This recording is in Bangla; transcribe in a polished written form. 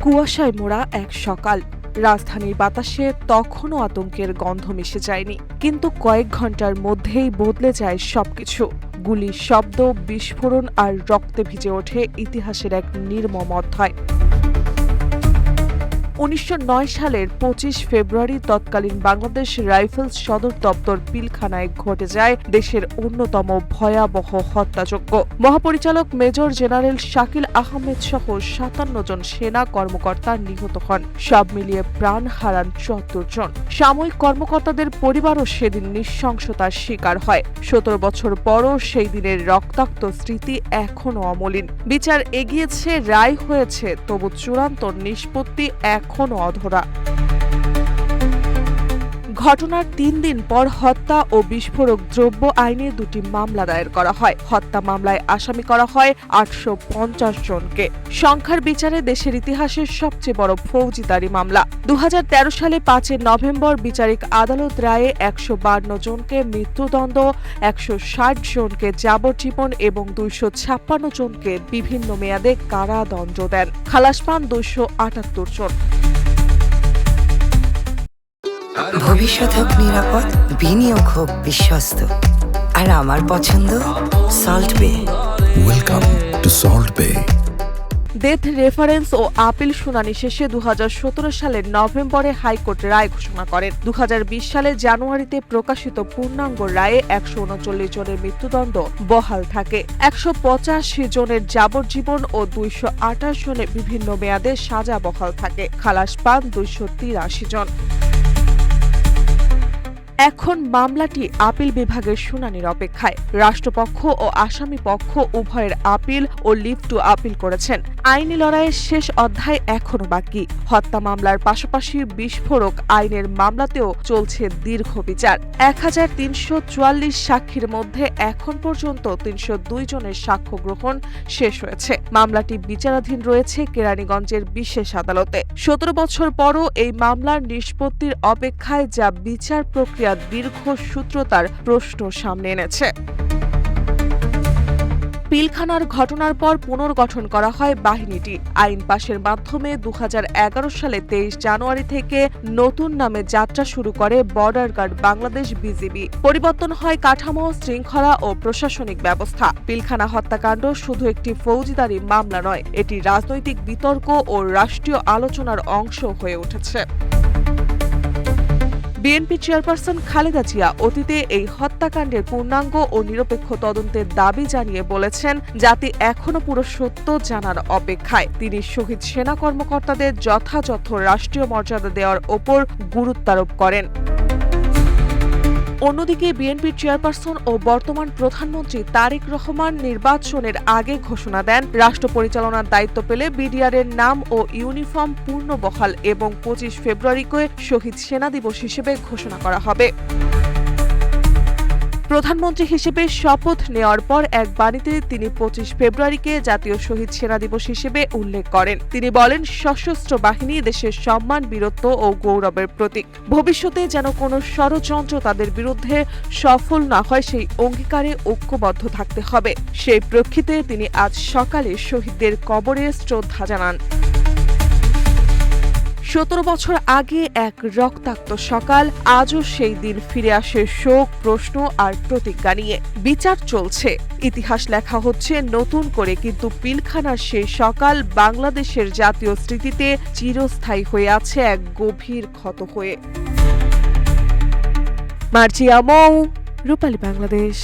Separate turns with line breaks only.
কুয়াশায় মোড়া এক সকাল। রাজধানীর বাতাসে তখনও আতঙ্কের গন্ধ মিশে যায়নি, কিন্তু কয়েক ঘন্টার মধ্যেই বদলে যায় সবকিছু। গুলির শব্দ, বিস্ফোরণ আর রক্তে ভিজে ওঠে ইতিহাসের এক নির্মম অধ্যায়। ১৯০৯ সালের ২৫ ফেব্রুয়ারি তৎকালীন বাংলাদেশ রাইফেলস সদর দপ্তর পিলখানায় ঘটে যায় দেশের অন্যতম ভয়াবহ হত্যাযজ্ঞ। মহাপরিচালক মেজর জেনারেল শাকিল আহমেদ সহ ৫৭ জন সেনা কর্মকর্তা নিহত হন। সব মিলিয়ে প্রাণ হারান ৭৪ জন। সামরিক কর্মকর্তাদের পরিবারও সেদিন নৃশংসতার শিকার হয়। ১৭ বছর পরও সেই দিনের রক্তাক্ত স্মৃতি এখনও অমলিন। বিচার এগিয়েছে, রায় হয়েছে, তবু চূড়ান্ত নিষ্পত্তি এখনও অধরা। ঘটনার ৩ দিন পর হত্যা ও বিস্ফোরক দ্রব্য আইনে ২টি মামলা দায়ের করা হয়। হত্যা মামলায় আসামি করা হয় ৮৫০ জনকে। সংখ্যার বিচারে দেশের ইতিহাসের সবচেয়ে বড় ফৌজদারি মামলা। ২০১৩ সালে ৫ নভেম্বর বিচারিক আদালত রায়ে ১৫২ জনকে মৃত্যুদণ্ড, ১৬০ জনকে যাবজ্জীবন এবং ২৫৬ জনকে বিভিন্ন মেয়াদে কারাদণ্ড দেন। খালাস পান ২৭৮ জন।
ভবিষ্যৎ হোক নিরাপদ, বিনিয়োগ হোক বিশ্বস্ত, আর আমার পছন্দ salt bay.
Welcome to salt bay.
Death reference ও আপিল শুনানি শেষে ২০১৭ সালের নভেম্বরে হাইকোর্ট রায় ঘোষণা করেন। ২০২০ সালের জানুয়ারিতে প্রকাশিত পূর্ণাঙ্গ রায়ে ১৩৯ জনের মৃত্যুদণ্ড বহাল থাকে, ১৮৫ জনের যাবজ্জীবন ও ২২৮ জনের বিভিন্ন মেয়াদে সাজা বহাল থাকে। খালাস পান ২৮৩ জন। এখন মামলাটি আপিল বিভাগের শুনানির অপেক্ষায়। রাষ্ট্রপক্ষ ও আসামি পক্ষ উভয়ের আপিল ও লিভ টু আপিল করেছেন। আইনি লড়াইয়ের শেষ অধ্যায় এখনো বাকি। হত্যা মামলার পাশাপাশি বিস্ফোরক আইনের মামলাতেও চলছে দীর্ঘ বিচার। ১৩৪৪ সাক্ষীর মধ্যে এখন পর্যন্ত ৩০২ জনের সাক্ষ্য গ্রহণ শেষ হয়েছে। মামলাটি বিচারাধীন রয়েছে কেরানীগঞ্জের বিশেষ আদালতে। ১৭ বছর পরও এই মামলার নিষ্পত্তির অপেক্ষায়, যা বিচার প্রক্রিয়া দীর্ঘ সূত্রতার প্রশ্ন সামনে এনেছে। পিলখানার ঘটনার পর পুনর্গঠন করা হয় বাহিনীটি। আইন পাশের মাধ্যমে ২০১১ সালে ২৩ জানুয়ারি থেকে নতুন নামে যাত্রা শুরু করে বর্ডার গার্ড বাংলাদেশ বিজিবি। পরিবর্তন হয় কাঠামো, শৃঙ্খলা ও প্রশাসনিক ব্যবস্থা। পিলখানা হত্যাকাণ্ড শুধু একটি ফৌজদারি মামলা নয়, এটি রাজনৈতিক বিতর্ক ও রাষ্ট্রীয় আলোচনার অংশ হয়ে উঠেছে। বিএনপি চেয়ারপারসন খালেদা জিয়া অতীতে এই হত্যাকাণ্ডের পূর্ণাঙ্গ ও নিরপেক্ষ তদন্তের দাবি জানিয়ে বলেছেন, জাতি এখনো পুরো সত্য জানার অপেক্ষায়। তিনি শহীদ সেনা কর্মকর্তাদের যথাযথ রাষ্ট্রীয় মর্যাদা দেওয়ার ওপর গুরুত্বারোপ করেন। অন্যদিকে বিএনপির চেয়ারপারসন ও বর্তমান প্রধানমন্ত্রী তারেক রহমান নির্বাচনের আগে ঘোষণা দেন, রাষ্ট্র পরিচালনার দায়িত্ব পেলে বিডিআরের নাম ও ইউনিফর্ম পূর্ণ বহাল এবং ২৫ ফেব্রুয়ারিকে শহীদ সেনা দিবস হিসেবে ঘোষণা করা হবে। প্রধানমন্ত্রী হিসেবে শপথ নেওয়ার পর এক বাণীতে তিনি ২৫ ফেব্রুয়ারিকে জাতীয় শহীদ সেনা দিবস হিসেবে উল্লেখ করেন। তিনি বলেন, সশস্ত্র বাহিনী দেশের সম্মান, বীরত্ব ও গৌরবের প্রতীক। ভবিষ্যতে যেন কোনো ষড়যন্ত্র তাদের বিরুদ্ধে সফল না হয়, সেই অঙ্গীকারে ঐক্যবদ্ধ থাকতে হবে। সেই প্রেক্ষিতে তিনি আজ সকালে শহীদদের কবরে শ্রদ্ধা জানান। ১৭ বছর আগে এক রক্তাক্ত সকাল, আজও সেই দিন ফিরে আসে শোক, প্রশ্ন আর প্রতিজ্ঞা নিয়ে। বিচার চলছে, ইতিহাস লেখা হচ্ছে নতুন করে, কিন্তু পিলখানার সেই সকাল বাংলাদেশের জাতীয় স্মৃতিতে চিরস্থায়ী হয়ে আছে এক গভীর ক্ষত হয়ে। মার্জিয়া মৌ, রূপালী বাংলাদেশ।